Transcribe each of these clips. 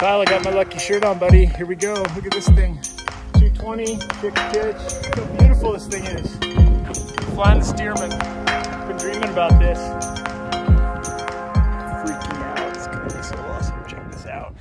Kyle, I got my lucky shirt on, buddy. Here we go. Look at this thing. 220, fixed pitch. Look how beautiful this thing is. Flying the Stearman. Been dreaming about this. Freaking out. It's gonna be so awesome. Check this out.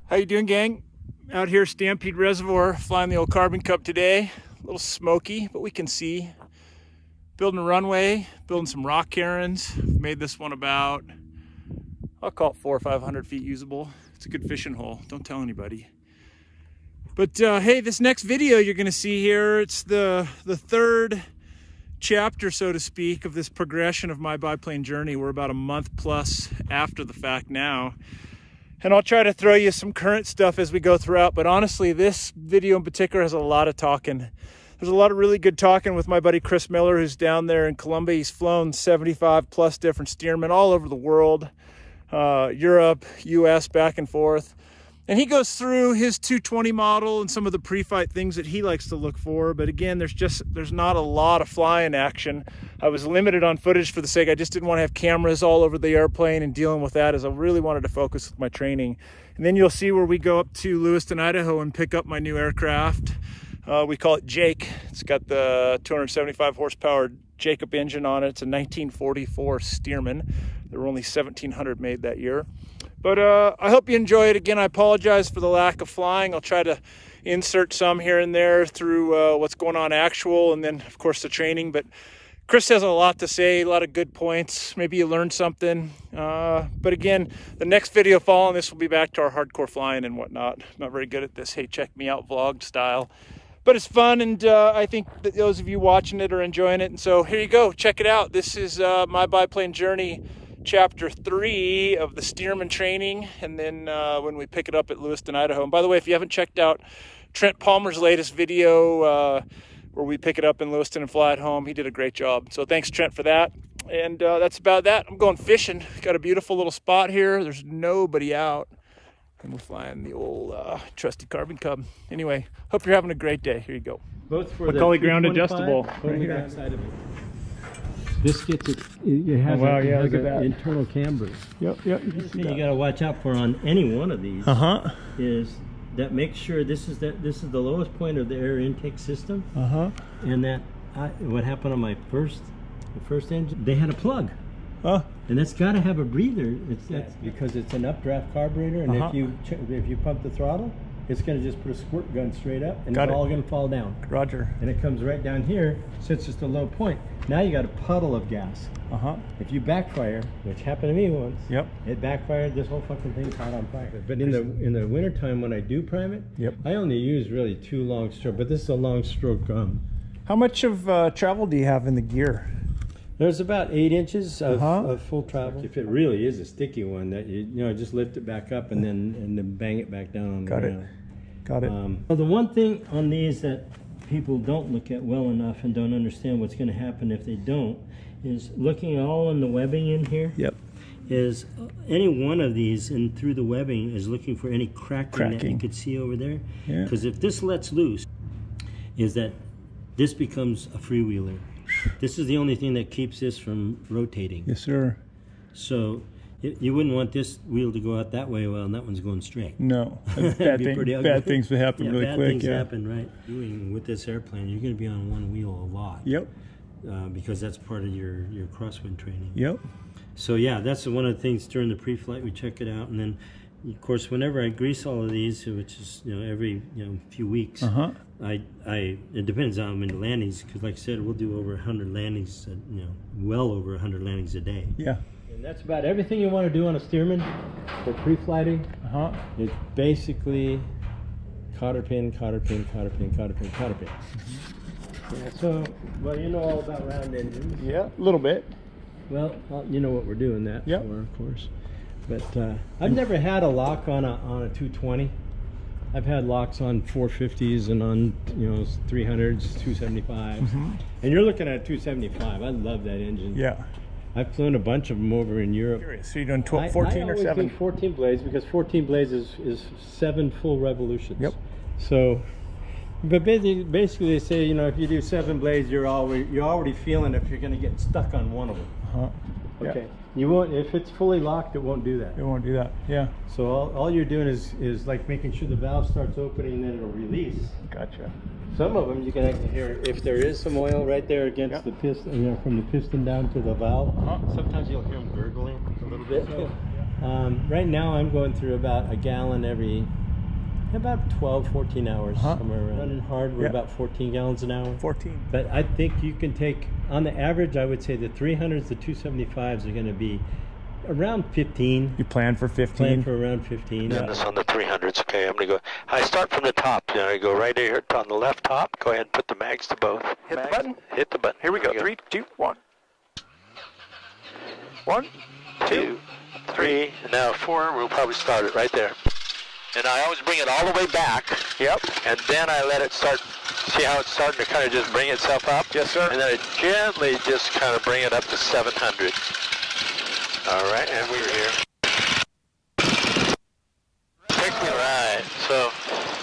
How you doing, gang? Out here, Stampede Reservoir, flying the old Carbon Cup today. A little smoky, but we can see. Building a runway, building some rock cairns. Made this one about, I'll call it 400 or 500 feet usable. It's a good fishing hole. Don't tell anybody. But hey, this next video you're gonna see here, it's the third chapter, so to speak, of this progression of my biplane journey. We're about a month plus after the fact now. And I'll try to throw you some current stuff as we go throughout. But honestly, this video in particular has a lot of talking. There's a lot of really good talking with my buddy Chris Miller, who's down there in Colombia. He's flown 75 plus different Stearman all over the world, Europe, US, back and forth. And he goes through his 220 model and some of the pre-flight things that he likes to look for. But again, there's not a lot of flying action. I was limited on footage for the sake. I just didn't want to have cameras all over the airplane and dealing with that, as I really wanted to focus with my training. And then you'll see where we go up to Lewiston, Idaho and pick up my new aircraft. We call it Jake. It's got the 275 horsepower Jacob engine on it. It's a 1944 Stearman. There were only 1,700 made that year. But I hope you enjoy it. Again, I apologize for the lack of flying. I'll try to insert some here and there through what's going on actual, and then, of course, the training. But Chris has a lot to say, a lot of good points. Maybe you learned something. But again, the next video following this will be back to our hardcore flying and whatnot. I'm not very good at this, hey, check me out vlog style. But it's fun, and I think that those of you watching it are enjoying it. And so here you go, check it out. This is my biplane journey, chapter 3 of the Stearman training, and then when we pick it up at Lewiston, Idaho. And by the way, if you haven't checked out Trent Palmer's latest video where we pick it up in Lewiston and fly it home, he did a great job. So thanks, Trent, for that. And that's about that. I'm going fishing. Got a beautiful little spot here. There's nobody out, and we're flying the old trusty Carbon Cub. Anyway, hope you're having a great day. Here you go. Both for Macaulay ground adjustable. Right here. Backside of it. This gets it has look at that. Internal camber. Yep. You got to watch out for on any one of these. Is that make sure this is the lowest point of the air intake system. And that what happened on my first engine, they had a plug. And that's got to have a breather. That's because it's an updraft carburetor, and if you pump the throttle, it's going to just put a squirt gun straight up, and it's all going to fall down. Roger. And it comes right down here, since it's the low point. Now you got a puddle of gas. If you backfire, which happened to me once, it backfired. This whole fucking thing caught on fire. But in the wintertime, when I do prime it, I only use really 2 long stroke. But this is a long stroke. How much of travel do you have in the gear? There's about 8 inches of full travel. If it really is a sticky one, that you just lift it back up and then bang it back down on the ground. Got it. Well, the one thing on these that people don't look at well enough and don't understand what's going to happen if they don't is looking all in the webbing in here. Is any one of these and through the webbing is looking for any cracking that you could see over there. Because if this lets loose, is that this becomes a freewheeler. This is the only thing that keeps this from rotating. Yes, sir. So you wouldn't want this wheel to go out that way while that one's going straight. No, bad things would happen really quick. Bad things happen, right? Doing with this airplane, you're going to be on one wheel a lot. Because that's part of your crosswind training. So yeah, that's one of the things during the pre-flight we check it out, and then of course whenever I grease all of these, which is every few weeks, it depends on how many landings, because like I said, we'll do over 100 landings, well over 100 landings a day. And that's about everything you want to do on a Stearman for pre-flighting. It's basically cotter pin, cotter pin, cotter pin, cotter pin, cotter pin. So, well, you know all about round engines. A little bit. Well, you know what we're doing that for, of course. But I've never had a lock on a 220. I've had locks on 450s and on 300s, 275s. And you're looking at a 275. I love that engine. I've flown a bunch of them over in Europe. So you're doing 12, 14 or 7? I always do 14 blades, because 14 blades is 7 full revolutions. So, but basically they say, you know, if you do 7 blades, you're already feeling if you're going to get stuck on one of them. Okay. Yeah. You won't, if it's fully locked, it won't do that. It won't do that. Yeah. So all you're doing is like making sure the valve starts opening, and then it'll release. Gotcha. Some of them you can actually hear if there is some oil right there against the piston, you know, from the piston down to the valve. Sometimes you'll hear them gurgling a little bit. Right now I'm going through about a gallon every about 12-14 hours, somewhere around. Running hard, we're about 14 gallons an hour. 14. But I think you can take, on the average, I would say the 300s, the 275s are going to be around 15. You plan for 15? Plan for around 15. Yeah. This on the 300s. Okay, I'm going to go. I start from the top. Then I go right here on the left top. Go ahead and put the mags to both. Hit the button? Hit the button. Here we go. 3, 2, 1. 1, 2, 3. And now 4. We'll probably start it right there. And I always bring it all the way back. Yep. And then I let it start. See how it's starting to kind of just bring itself up? Yes, sir. And then I gently just kind of bring it up to 700. All right, and we're here. Right. So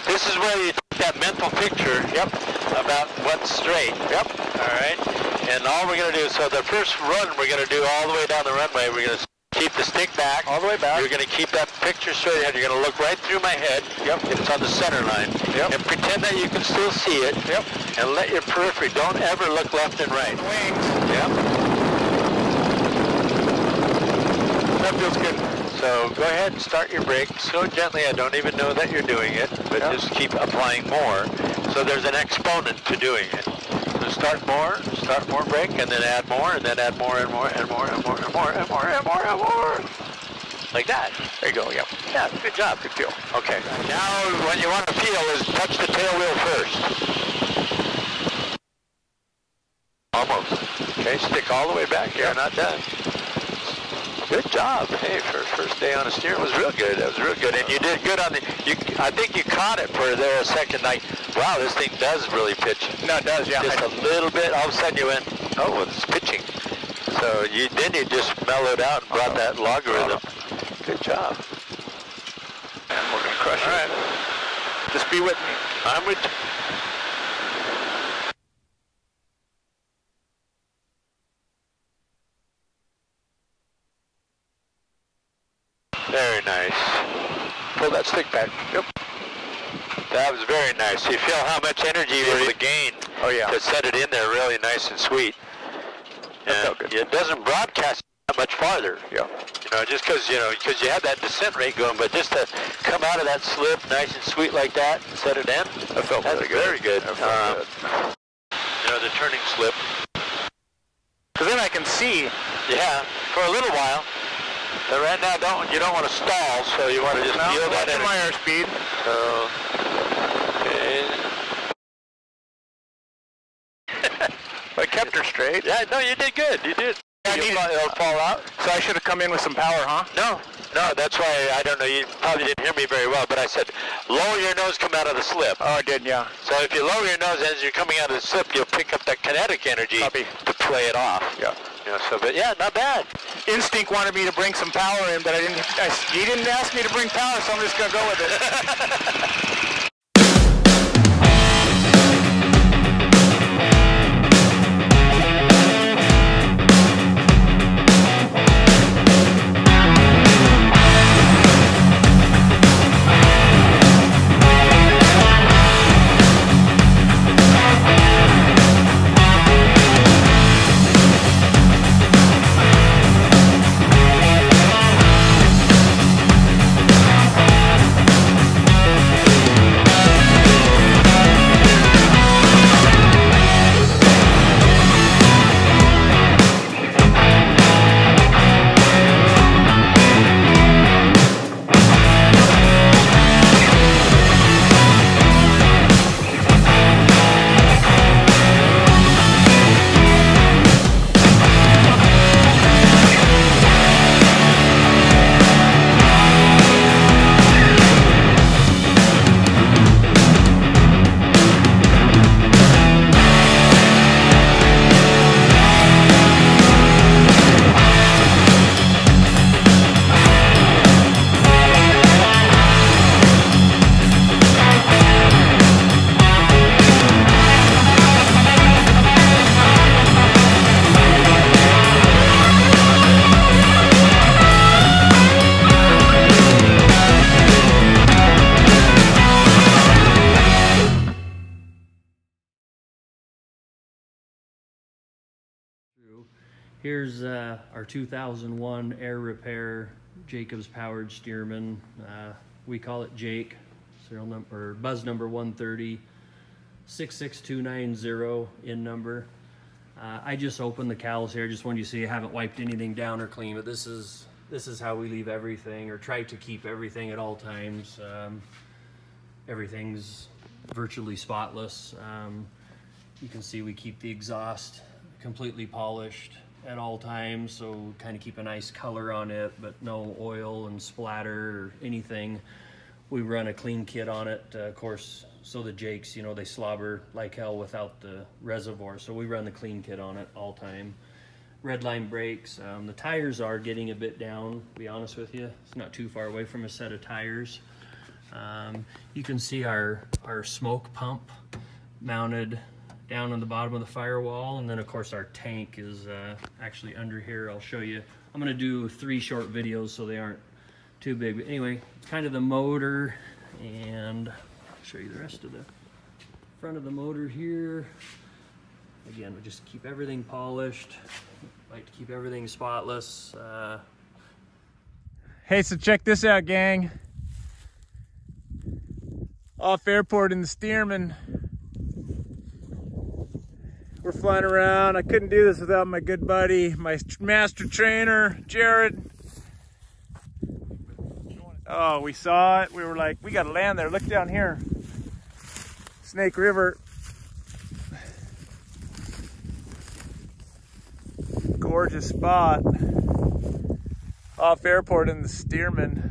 this is where you take that mental picture. Yep. About what's straight. Yep. All right. And all we're gonna do. So the first run we're gonna do all the way down the runway. We're gonna keep the stick back. All the way back. You're going to keep that picture straight ahead. You're going to look right through my head. Yep. It's on the center line. Yep. And pretend that you can still see it. Yep. And let your periphery, don't ever look left and right. Wings. Yep. That feels good. So go ahead and start your brake so gently. I don't even know that you're doing it, but just keep applying more. So there's an exponent to doing it. So start more brake, and then add more, and then add more and more and more and more and more and more and more and more. Like that. There you go, yep. Yeah, good job. Good feel. Okay. Now what you want to feel is touch the tail wheel first. Almost. Okay, stick all the way back here. Yep. Not done. Good job. Hey, for first day on a steer, it was real good. That was real good. And you did good on the, I think you caught it for there a second, like, wow, this thing does really pitch. No, it does, yeah. Just a little bit, all of a sudden you went, oh, it's pitching. So you just mellowed out and brought that logarithm. Good job. And we're going to crush it. All right. Just be with me. I'm with you. Very nice. Pull that stick back. Yep. That was very nice. You feel how much energy you were able to gain to set it in there really nice and sweet. And it doesn't broadcast that much farther. Yeah. You know, just because you had that descent rate going, but just to come out of that slip nice and sweet like that and set it in, that felt that's very good. That felt good. You know, the turning slip. Because then I can see. Yeah, for a little while. But right now, you don't want to stall, so you want to just feel that energy. My airspeed. So, okay. I kept her straight. Yeah, no, you did good. You did. It'll fall out. So I should have come in with some power, huh? No, that's why, I don't know, you probably didn't hear me very well, but I said, lower your nose, come out of the slip. Oh, I did, yeah. So if you lower your nose as you're coming out of the slip, you'll pick up that kinetic energy to play it off. Yeah. You know, so, but yeah, not bad. Instinct wanted me to bring some power in, but he didn't ask me to bring power, so I'm just going to go with it. Here's our 2001 air repair Jacobs powered Stearman. We call it Jake, serial number, or buzz number 130, 66290 in number. I just opened the cowls here. Just wanted you to see I haven't wiped anything down or clean, but this is how we leave everything, or try to keep everything at all times. Everything's virtually spotless. You can see we keep the exhaust completely polished at all times, so kind of keep a nice color on it, but no oil and splatter or anything. We run a clean kit on it, of course, so the Jakes, you know, they slobber like hell without the reservoir, so we run the clean kit on it all time. Red line brakes. The tires are getting a bit down, to be honest with you. It's not too far away from a set of tires. You can see our smoke pump mounted down on the bottom of the firewall, and then of course our tank is actually under here. I'll show you. I'm going to do 3 short videos so they aren't too big, but anyway, it's kind of the motor, and I'll show you the rest of the front of the motor here. Again, we just keep everything polished, like to keep everything spotless. Hey, so check this out, gang. Off airport in the Stearman. We're flying around. I couldn't do this without my good buddy, my master trainer, Jared. Oh, we saw it. We were like, we gotta land there. Look down here. Snake River. Gorgeous spot. Off airport in the Stearman.